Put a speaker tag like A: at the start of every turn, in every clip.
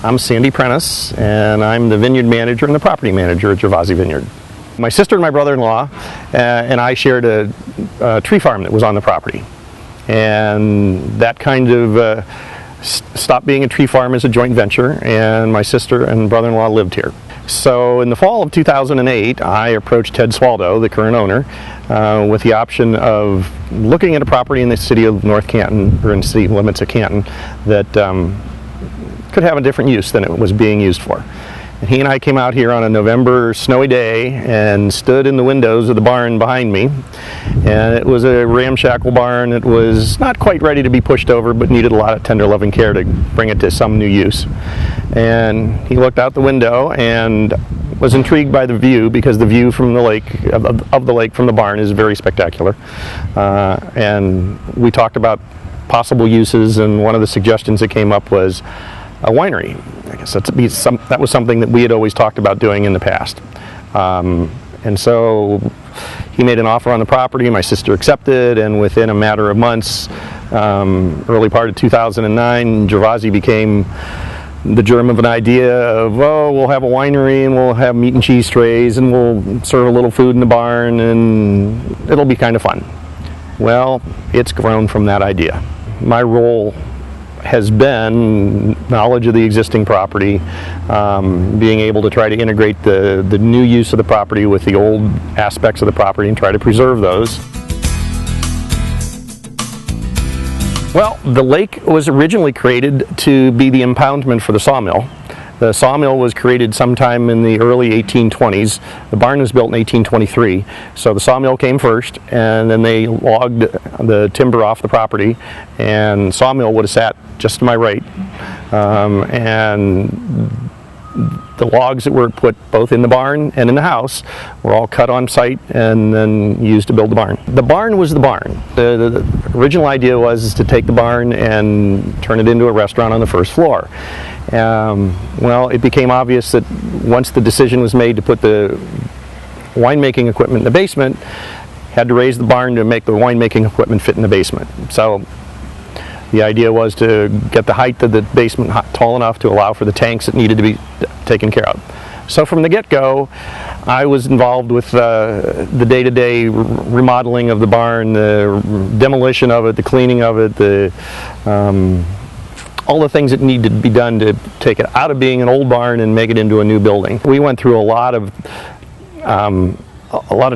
A: I'm Sandy Prentice, and I'm the vineyard manager and the property manager at Gervasi Vineyard. My sister and my brother-in-law and I shared a tree farm that was on the property, and that kind of stopped being a tree farm as a joint venture, and my sister and brother-in-law lived here. So in the fall of 2008, I approached Ted Swaldo, the current owner, with the option of looking at a property in the city of North Canton, or in the city limits of Canton, that could have a different use than it was being used for. And he and I came out here on a November snowy day and stood in the windows of the barn behind me. And it was a ramshackle barn. It was not quite ready to be pushed over, but needed a lot of tender loving care to bring it to some new use. And he looked out the window and was intrigued by the view, because the view from the lake, of the lake from the barn, is very spectacular. And we talked about possible uses, and one of the suggestions that came up was a winery. I guess that was something that we had always talked about doing in the past. And so he made an offer on the property, my sister accepted, and within a matter of months, early part of 2009, Gervasi became the germ of an idea of, oh, we'll have a winery and we'll have meat and cheese trays and we'll serve a little food in the barn and it'll be kind of fun. Well, it's grown from that idea. My role has been knowledge of the existing property, being able to try to integrate the new use of the property with the old aspects of the property and try to preserve those. Well, the lake was originally created to be the impoundment for the sawmill. The sawmill was created sometime in the early 1820s. The barn was built in 1823. So the sawmill came first, and then they logged the timber off the property, and sawmill would have sat just to my right. And the logs that were put both in the barn and in the house were all cut on site and then used to build the barn. The barn was the barn. The original idea was to take the barn and turn it into a restaurant on the first floor. Well, it became obvious that once the decision was made to put the winemaking equipment in the basement, had to raise the barn to make the winemaking equipment fit in the basement. So the idea was to get the height of the basement tall enough to allow for the tanks that needed to be taken care of. So from the get-go, I was involved with the day-to-day remodeling of the barn, the demolition of it, the cleaning of it, all the things that need to be done to take it out of being an old barn and make it into a new building. We went through a lot of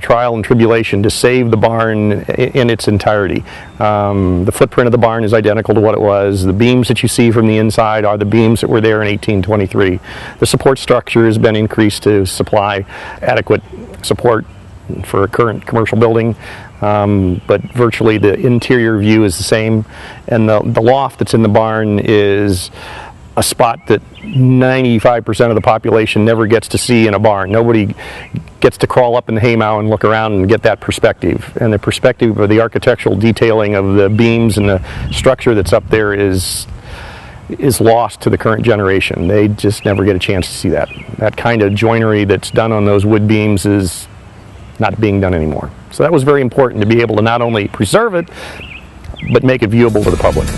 A: trial and tribulation to save the barn in its entirety. The footprint of the barn is identical to what it was. The beams that you see from the inside are the beams that were there in 1823. The support structure has been increased to supply adequate support for a current commercial building, but virtually the interior view is the same, and the loft that's in the barn is a spot that 95% of the population never gets to see in a barn. Nobody gets to crawl up in the haymow and look around and get that perspective. And the perspective of the architectural detailing of the beams and the structure that's up there is lost to the current generation. They just never get a chance to see that. That kind of joinery that's done on those wood beams is not being done anymore. So that was very important, to be able to not only preserve it, but make it viewable to the public.